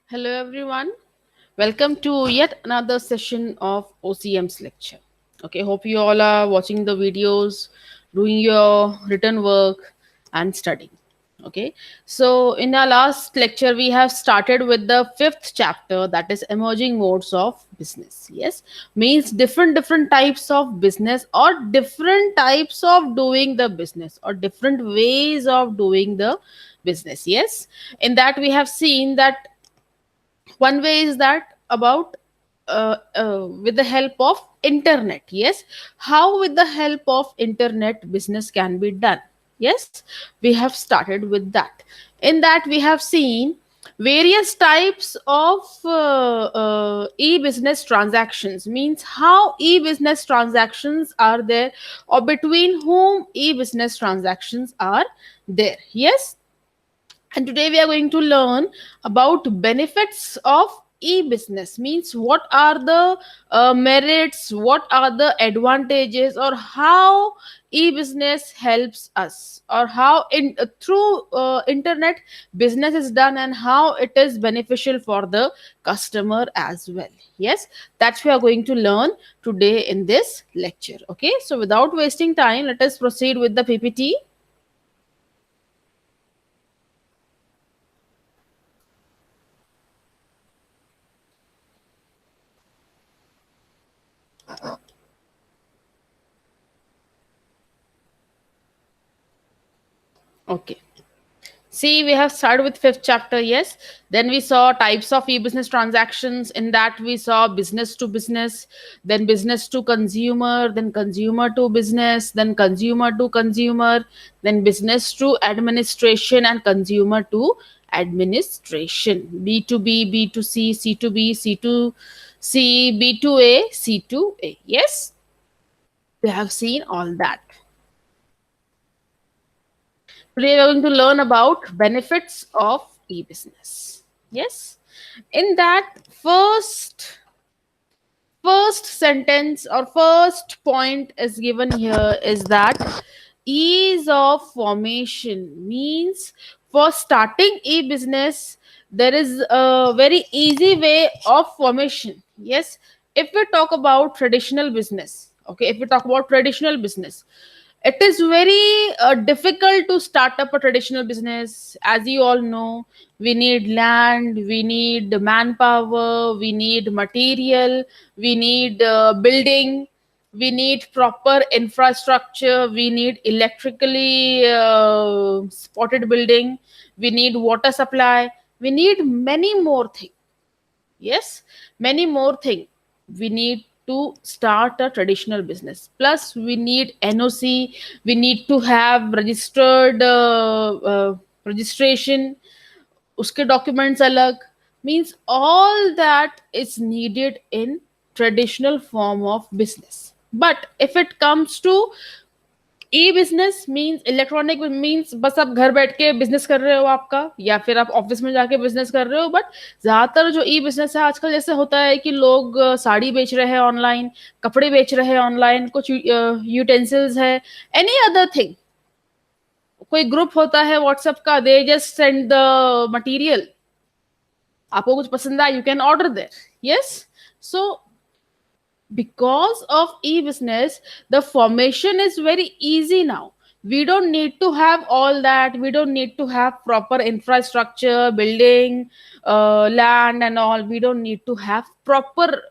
Hello, everyone. Welcome to yet another session of OCM's lecture. Okay, hope you all are watching the videos, doing your written work, and studying. Okay, so in our last lecture, we have started with the fifth chapter, that is emerging modes of business. Yes, means different types of business or different types of doing the business or different ways of doing the business. Yes, in that we have seen that one way is that about with the help of internet. Yes, how with the help of internet business can be done. Yes, we have started with that. In that we have seen various types of e-business transactions, means how e-business transactions are there or between whom e-business transactions are there. Yes, and today we are going to learn about benefits of e-business, means what are the merits, what are the advantages, or how e-business helps us, or how through internet business is done and how it is beneficial for the customer as well. Yes, that's we are going to learn today in this lecture. Okay, so without wasting time, let us proceed with the PPT. Okay, see, we have started with fifth chapter. Yes, then we saw types of e-business transactions. In that, we saw business to business, then business to consumer, then consumer to business, then consumer to consumer, then business to administration, and consumer to administration. B to B, B to C, C to B, C to C, B to A, C to A. Yes, we have seen all that. Today we are going to learn about benefits of e-business. Yes. In that first sentence or first point is given here is that ease of formation, means for starting e-business there is a very easy way of formation. Yes. If we talk about traditional business, okay, if we talk about traditional business, it is very difficult to start up a traditional business. As you all know, we need land, we need manpower, we need material, we need building, we need proper infrastructure, we need electrically spotted building, we need water supply, we need many more things. Yes, many more things we need to start a traditional business. Plus we need NOC, we need to have registered registration, uske documents alag, means all that is needed in traditional form of business. But if it comes to E business means electronic, means बस आप घर बैठ के business कर रहे हो आपका, या फिर आप ऑफिस में जाके बिजनेस कर रहे हो। बट ज्यादातर जो ई बिजनेस है आजकल, जैसे होता है कि लोग साड़ी बेच रहे हैं ऑनलाइन, कपड़े बेच रहे हैं ऑनलाइन, कुछ यूटेंसिल्स है, एनी अदर थिंग, कोई ग्रुप होता है व्हाट्सएप का, they just send the material, आपको कुछ पसंद आया, you can order there. Yes, so because of e-business the formation is very easy now. We don't need to have all that, we don't need to have proper infrastructure, building, land and all. We don't need to have proper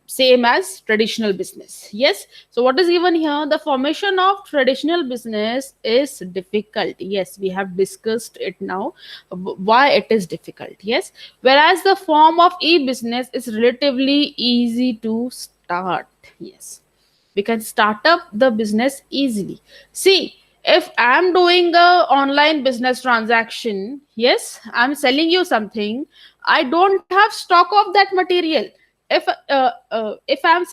same as traditional business. Yes, so what is given here, the formation of traditional business is difficult. Yes, we have discussed it now, why it is difficult. Yes, whereas the form of e-business is relatively easy to start. Yes, we can start up the business easily. See, if I'm doing a online business transaction, yes, I'm selling you something, I don't have stock of that material. If I'm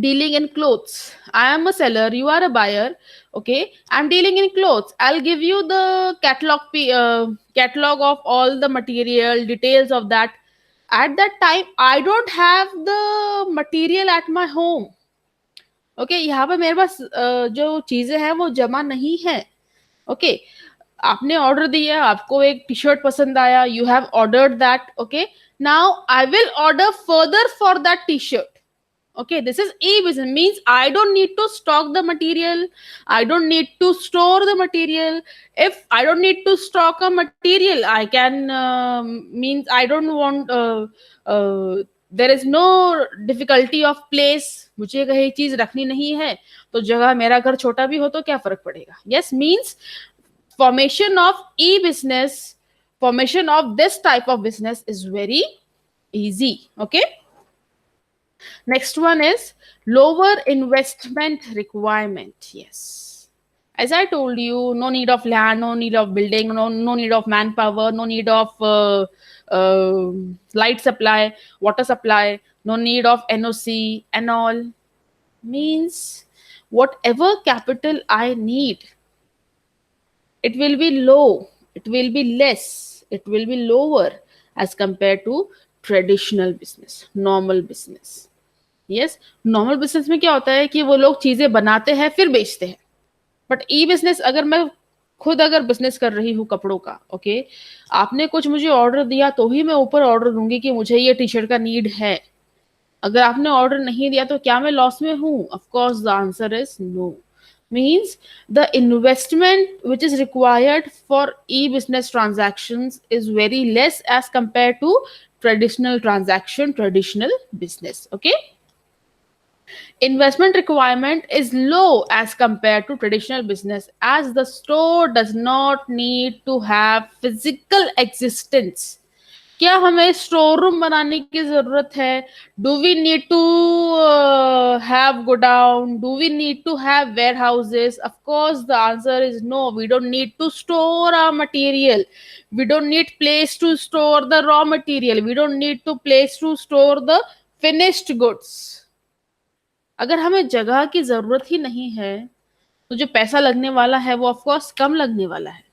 dealing in clothes, I am a seller, you are a buyer. Okay, I'm dealing in clothes, I'll give you the catalog of all the material details of that. At that time I don't have the material at my home. Okay, यहाँ पे मेरे पास जो चीजें हैं वो जमा नहीं है. ओके, आपने ऑर्डर दिया, आपको एक टी शर्ट पसंद आया, you have ordered that, okay, now I will order further for that T shirt. Okay, this is e-business, means I don't need to stock the material, I don't need to store the material. If I don't need to stock a material, I can means I don't want there is no difficulty of place. मुझे कहीं चीज रखनी नहीं है तो जगह, मेरा घर छोटा भी हो तो क्या फर्क पड़ेगा. Yes, means formation of e-business, formation of this type of business is very easy. Okay. Next one is lower investment requirement. Yes. As I told you, no need of land, no need of building, no need of manpower, no need of light supply, water supply, no need of NOC and all. Means whatever capital I need, it will be low, it will be less, it will be lower as compared to traditional business, normal business. Yes, normal business में क्या होता है कि वो लोग चीजें बनाते हैं फिर बेचते हैं. बट ई बिजनेस, अगर मैं खुद अगर बिजनेस कर रही हूँ कपड़ों का, ओके, आपने कुछ मुझे ऑर्डर दिया तो ही मैं ऊपर ऑर्डर दूंगी कि मुझे ये टी शर्ट का नीड है. अगर आपने ऑर्डर नहीं दिया तो क्या मैं लॉस में हूँ? Of course the answer is no. Means the investment which is required for e-business transactions is very less as compared to traditional transaction, traditional business. Okay. Investment requirement is low as compared to traditional business, as the store does not need to have physical existence. क्या हमें store room बनाने की जरूरत है? Do we need to have godown? Do we need to have warehouses? Of course the answer is no. We don't need to store our material, we don't need place to store the raw material, we don't need to place to store the finished goods. अगर हमें जगह की जरूरत ही नहीं है तो जो पैसा लगने वाला है वो ऑफकोर्स कम लगने वाला है.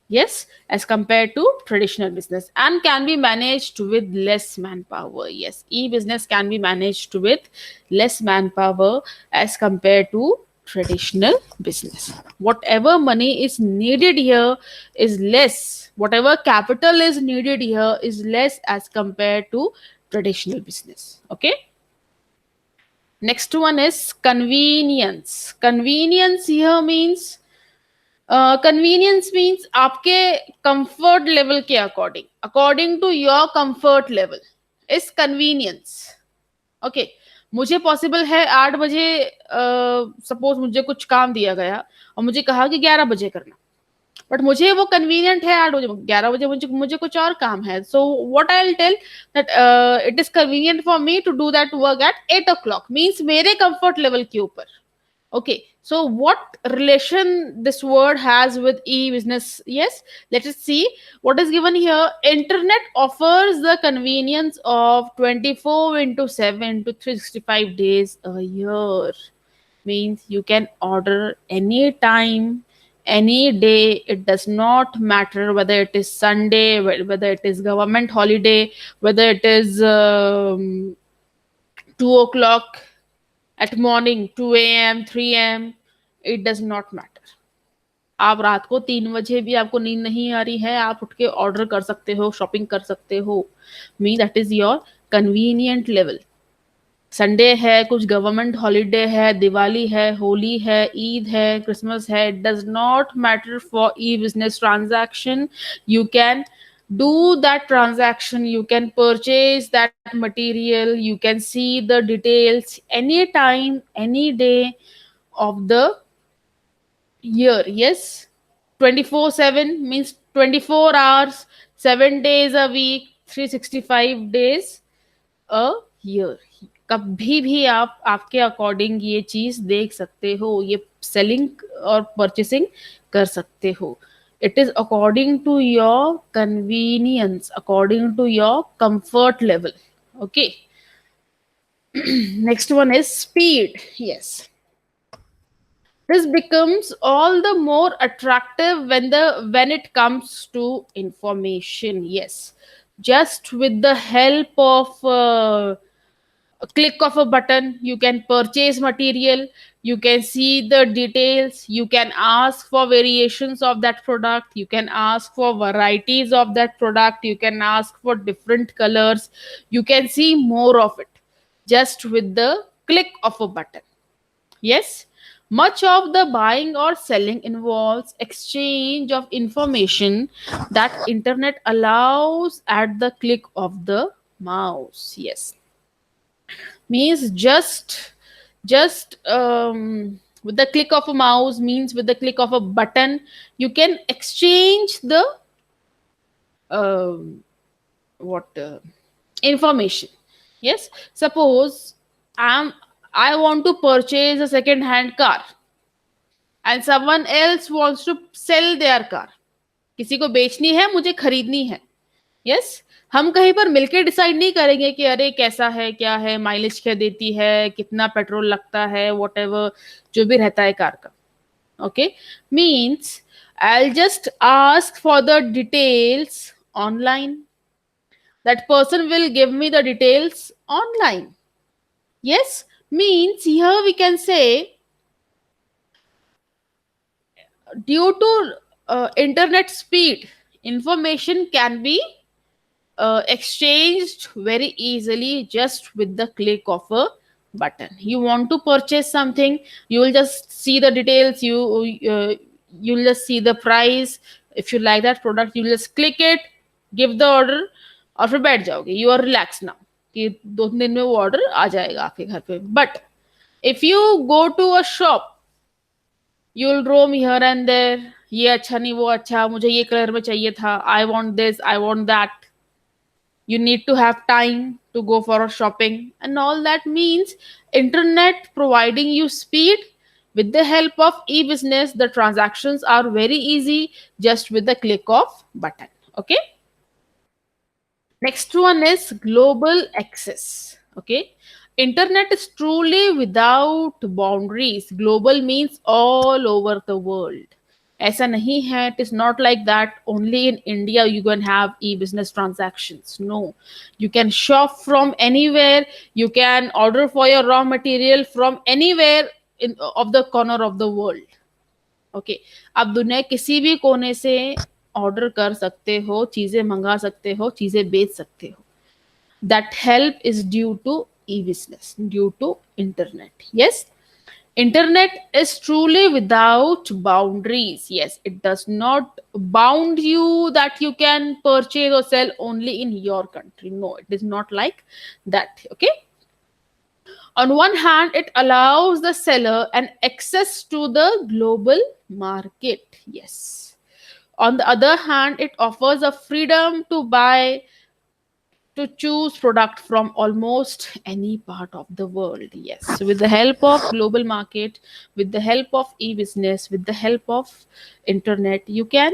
Yes, as compared to traditional business, and can be managed with less manpower. Yes, e-business can be managed with less manpower as compared to traditional business. Whatever money is needed here is less, whatever capital is needed here is less as compared to traditional business. Okay. Next one is convenience. Convenience here means convenience means आपके comfort level के according to your comfort level is convenience. Okay. मुझे possible है 8 बजे, suppose मुझे कुछ काम दिया गया और मुझे कहा कि 11 बजे करना, बट मुझे वो कन्वीनियंट है 8 बजे, 11 बजे मुझे कुछ और काम है. So what I will tell that it is convenient for me to do that work at 8 o'clock. Means मेरे कंफर्ट लेवल के ऊपर. Okay, so what relation this word has with e-business? Yes, let us see what is given here. Internet offers the convenience of 24 into 7 to 365 days a year. Means you can order any time, any day. It does not matter whether it is Sunday, whether it is government holiday, whether it is 2 o'clock at morning, 2 a.m., 3 a.m. It does not matter. आप रात को 3 बजे भी आपको नींद नहीं आ रही है, आप उठ के ऑर्डर कर सकते हो, शॉपिंग कर सकते हो. Mean that is your convenient level. Sunday है, कुछ गवर्नमेंट हॉलीडे है, दिवाली है, होली है, ईद है, क्रिसमस है, it does not matter for E business transaction. You can do that transaction, you can purchase that material, you can see the details anytime, any day of the year. Yes, 24/7 means 24 hours, 7 days a week, 365 days a year. कभी भी आप आपके according ये चीज देख सकते हो, ये सेलिंग और परचेसिंग कर सकते हो. It is according to your convenience, according to your comfort level. Okay. Next one is speed. Yes. This becomes all the more attractive when it comes to information. Yes. Just with the help of a click of a button, you can purchase material, you can see the details, you can ask for variations of that product, you can ask for varieties of that product, you can ask for different colors, you can see more of it just with the click of a button. Yes, much of the buying or selling involves exchange of information that internet allows at the click of the mouse. Yes, means just with the click of a mouse, means with the click of a button you can exchange the um, what information. Yes, suppose i'm I want to purchase a second hand car and someone else wants to sell their car. किसी को बेचनी है, मुझे खरीदनी है. Yes, हम कहीं पर मिलकर डिसाइड नहीं करेंगे कि अरे कैसा है, क्या है, माइलेज क्या देती है, कितना पेट्रोल लगता है, वॉट एवर जो भी रहता है कार का. Okay, means I just ask for the details online. That person will give me the details online. Yes, means here we can say due to internet speed, information can be exchanged very easily just with the click of a button. You want to purchase something, you will just see the details, you'll just see the price. If you like that product, you'll just click it, give the order और फिर बैठ जाओगे. You are relaxed now कि 2 दिन में वो order आ जाएगा आपके घर पे. But if you go to a shop, you will roam here and there. ये अच्छा नहीं, वो अच्छा, मुझे ये कलर में चाहिए था, I want this, I want that. You need to have time to go for a shopping and all that. Means internet providing you speed. With the help of e-business, the transactions are very easy just with the click of button. Okay, next one is global access. Okay, internet is truly without boundaries. Global means all over the world. ऐसा नहीं है, it is not like that only in India you can have e-business transactions. No, you can shop from anywhere, you can order for your raw material from anywhere in of the corner of the world. Okay, आप दुनिया के किसी भी कोने से order कर सकते हो, चीजें मंगा सकते हो, चीजें बेच सकते हो. That help is due to e-business, due to internet. Yes, internet is truly without boundaries. Yes, it does not bound you that you can purchase or sell only in your country. No, it is not like that. Okay, on one hand it allows the seller an access to the global market. Yes, on the other hand it offers a freedom to buy, to choose product from almost any part of the world. Yes, with the help of global market, with the help of e-business, with the help of internet, you can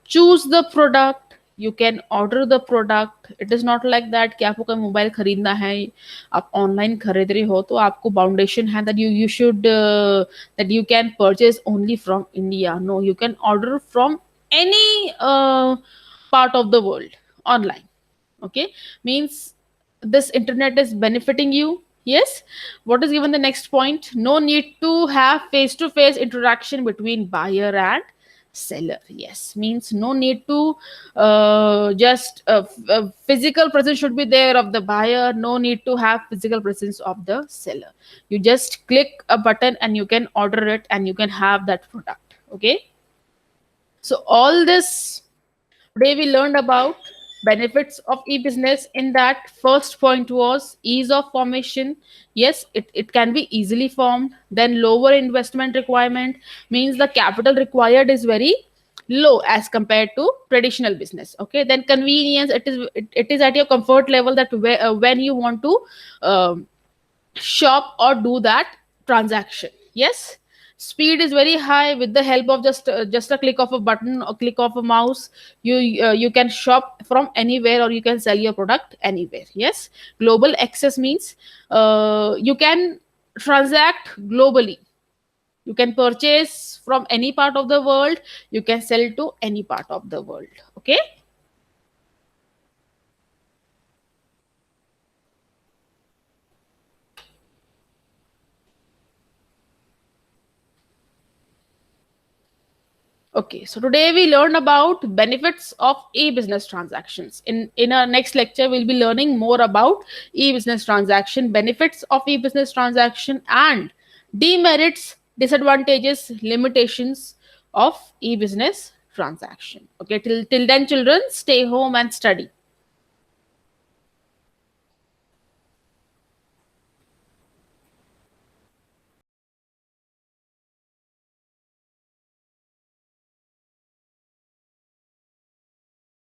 choose the product, you can order the product. It is not like that कि आपको कोई mobile खरीदना है, आप online खरीद रहे हो तो आपको बाउंडेशन है that you should that you can purchase only from India. No, you can order from any part of the world online. Okay, means this internet is benefiting you. Yes, what is given the next point? No need to have face to face interaction between buyer and seller. Yes, means no need to just physical presence should be there of the buyer, no need to have physical presence of the seller. You just click a button and you can order it and you can have that product. Okay, so all this today we learned about benefits of e-business. In that, first point was ease of formation. Yes, it can be easily formed. Then lower investment requirement, means the capital required is very low as compared to traditional business. Okay, then convenience, it is at your comfort level that when you want to um, shop or do that transaction. Yes, speed is very high. With the help of just a click of a button or click of a mouse, you can shop from anywhere or you can sell your product anywhere. Yes, global access means you can transact globally, you can purchase from any part of the world, you can sell to any part of the world. Okay, Okay, so today we learned about benefits of e-business transactions. In our next lecture, we'll be learning more about e-business transaction, benefits of e-business transaction, and demerits, disadvantages, limitations of e-business transaction. Okay, till then, children, stay home and study.